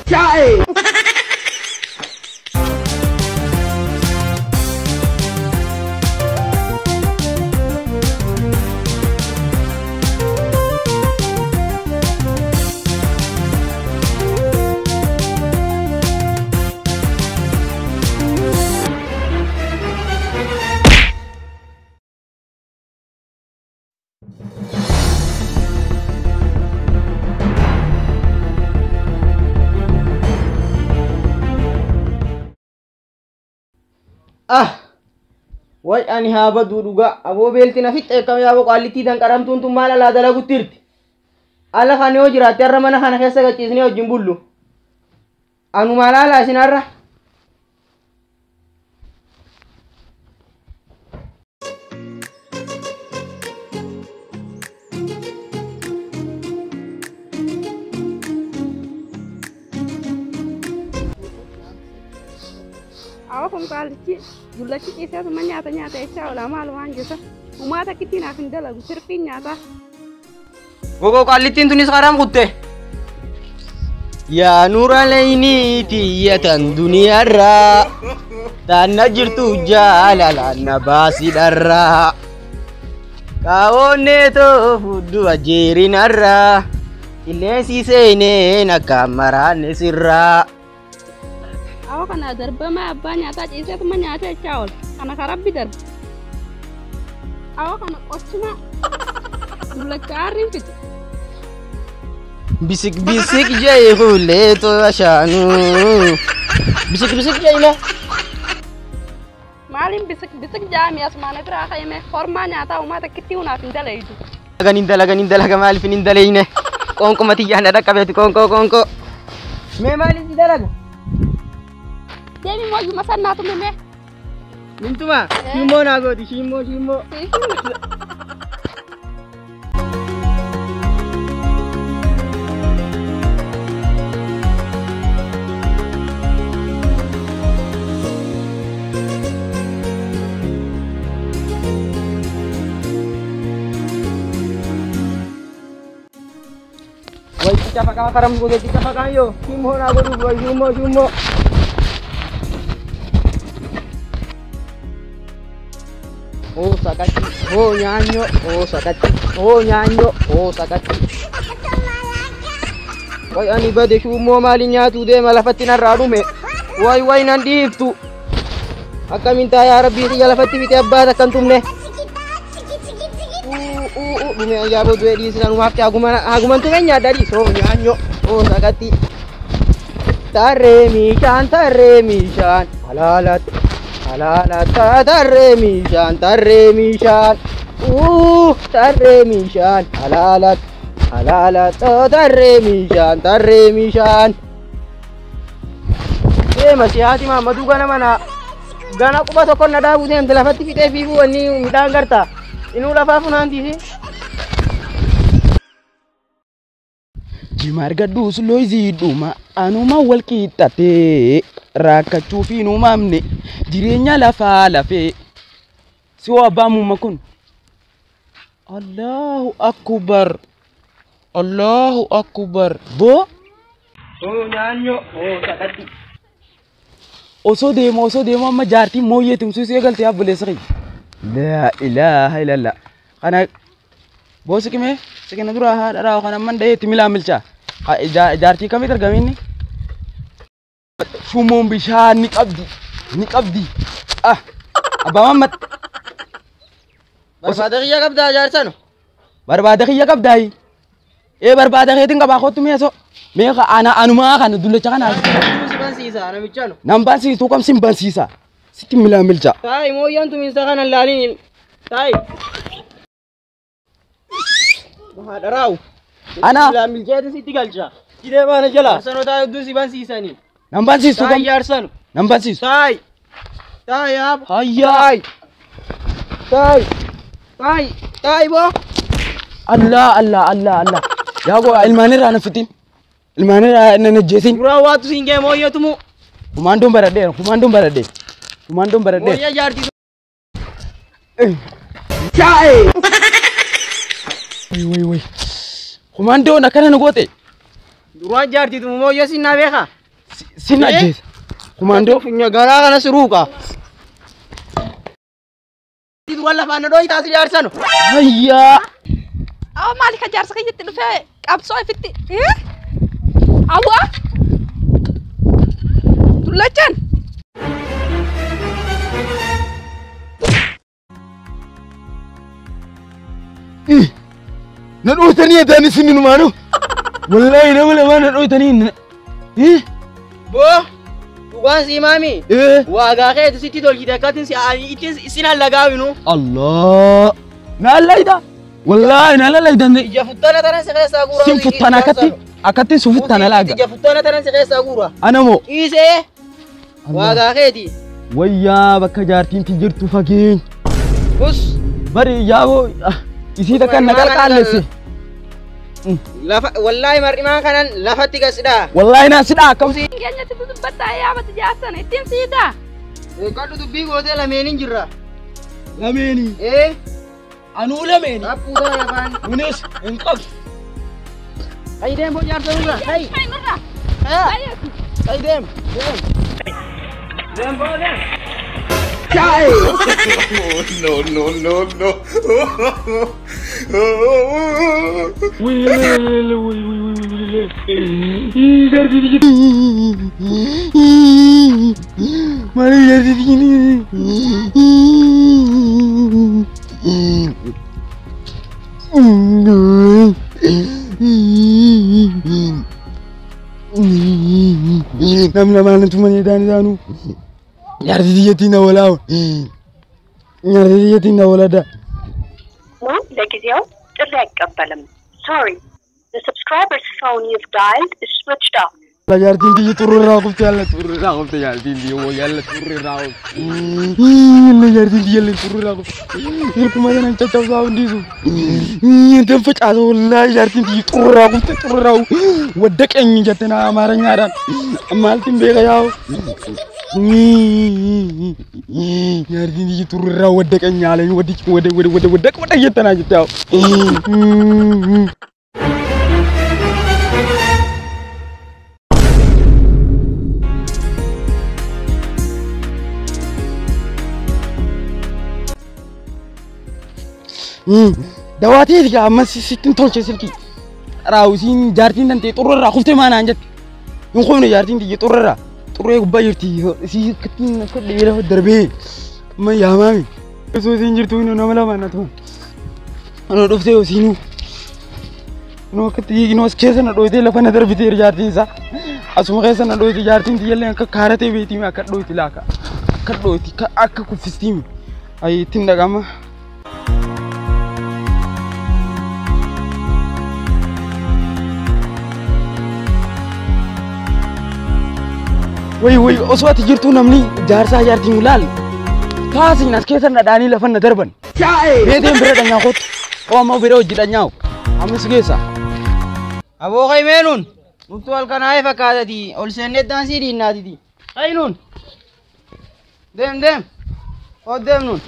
Chai. Wai ani haba duduga abo belti na fit kam yabo quality dan karam tun mala la dala gutirti ala khane o jira terra mana khana khessa ga chisne o jimbullu anu mala la sinarra Awak kali gula ciki saya teman nyata saya lama luan jasa umah tak kita nak pindah lagu serpin nyata. Wogo quality tunis sekarang kutte ya nuralaini tiyatan dunia ra tanah jirtu jalalan nabasi darra kaone to fudu ajirin arra ilesi sene nakamarane sirra. Awak kan ada berapa banyak tadi saya teman nyata cawl anak Arab bidar. Awak kan osma gula karim fit. Bisik-bisik jai hule to ashanu. Bisik-bisik jai na. Malim bisik-bisik jam ya semana itu rakyat yang forma nyata umat kita una pindah itu. Laga mali pindah ini. Kongko mati jangan ada kabeh kongko. Me mali tidak laga. Demi mau cuma sana tuh meme. Mintu mah, shimo nago di shimo. Woi, kita pakai karam gue kita pakai yo. Shimo nago dulu, shimo. Oh sakati, oh nyanyo, Wai ani bade shumo malinya tu de malafatina radu me. Wai nanti itu. Aka minta ya Rabbi ya lafati biti abba kan tumne. Dume ya bo due di sinan waktu aku tu kenya dari so nyanyo, oh sakati. Tare mishan, halalat tarre mishan tarre mishan halalat tarre mishan masih hati mama duga mana gana aku baso kon nada udah yang telah fati fite vivu ani midang garta inu lafafu nanti sih jimarga dus loizi duma anuma wal kitate raka chufi nu mamne jirenya lafe siwa bamu makun Allahu akbar bo nyanyo sakati oso demo majarti moye tum susi galti abule sari la ilaha illallah kana bo sikime sikena dura ha dara kana man daye timila milcha jarti kami tergamini shumon bishan ni qabdi aba mamat barbadaqiya qabda jarsano barbadaqiya qabdai barbadaqiya tinga ba khotum yeso me ka anuma kana dulle chakana siban sisa ana michano namban si to kam simban sisa siti mila milcha tai mo yantu min sakana lalin tai mahadarau ana mila milcha siti galcha kide bana jala sano tai du siban sisa ni namban si to kam jarsano namban si tai ab hayya tai bo Allah ya go ilmanira na fitin ilmanira na jesin gura watu singe moyo tumu kumandum barade moya jarti chai wai kumando na kana ngote Duraan jaartii moo yesin na beeka. Sin ajjeesa. Kumaandoo. Funya garaa kana siruuqa. Duraan lafaan na dhooyi taasii jaarsanu. Hayyaa. Awa maali ka jaarsa kiyyitti dhufee qabsoo ifitti. Awa. Dullachan. Na dhootanii adaanii sinni numaanu. Wallahi nama lama na dhootanii. Boo. Dhugaan si maami. Waagaa keetu sitti tolchite akkatiin isin allagaawinu. Allah. Na allayda. Wallahi na allayda. Ija futtana tanan si keessaa guura. Sin futtana akkatti su futtana laaga. Ija futtana tanan si keessaa guura. Anamo. Dhiisee. Waagaa keeti. Wayyaa bakka jaartiin jirtu fageenya. Bus. Bari yaaboo isii takka na qalqaalleesse. Lafa wallahi mar'imaa kanan lafatti gasidhaa. Wallahi na sidhaa akkam. Keenyatti dubbataa yaabatti jaarsan ittiin siidaa. Kadhu dubbii gootee lameenin jirra. Lameeni. Anuu lameeni. Abbuudaa yafaan. Kunis hin qabu. Ayi deem boo jaarsa nurra. Ayi. Ayi deem. Deem boo deem. Chai. No. Nama tumani danu. Yaardiyetina wala. Yaardiyetina wala da. ለጊዜው ጥሪ አይቀበልም. Sorry. The subscriber's phone you've dialed is switched off. La yaardiin di turra qofti yalla turra qofti yaardiin di wo yalla turra qofti. La yaardiin di yalla turra qofti. Kuma yana chachawsa undisu. Dan facaaso wallahi yaardiin di turra qofti ወደቀኝ ጀተና አማርኛ ዳን ማልቲም ቤጋ ያው ያርዲን di turra ወደቀኝ አለኝ ወደ ጀተና ጀታው دواتي يا مسي ستين تونش سلكي راوسين جارتين أنت توررا خفت ما نانجت ينقون جارتين تيجي توررا كبايرتي سي كتين كل يلا دربي ما يا مامي سوسين جرتوني نملا ما نتوم أنا رفته وسينو نو كتيجي نو سكيس أنا رويته لفنا دربي تير جارتين سا أسمع كيس أنا رويته جارتين تيجي لين كارته بيتي ما كرويته لاكا كرويته كأك كوفستيم أي تين دعما وي أصوات جرتو نمني جارسا جارتي ملال كاسي ناس كيسر نداني لفن ندربن بيدين برد نياخوت أو ما بيرو جدا نياو أمس كيسا أبو خيمينون مفتوال كان هاي فكادتي أول سنة دانسي دي نادي دي خينون دم خد دم نون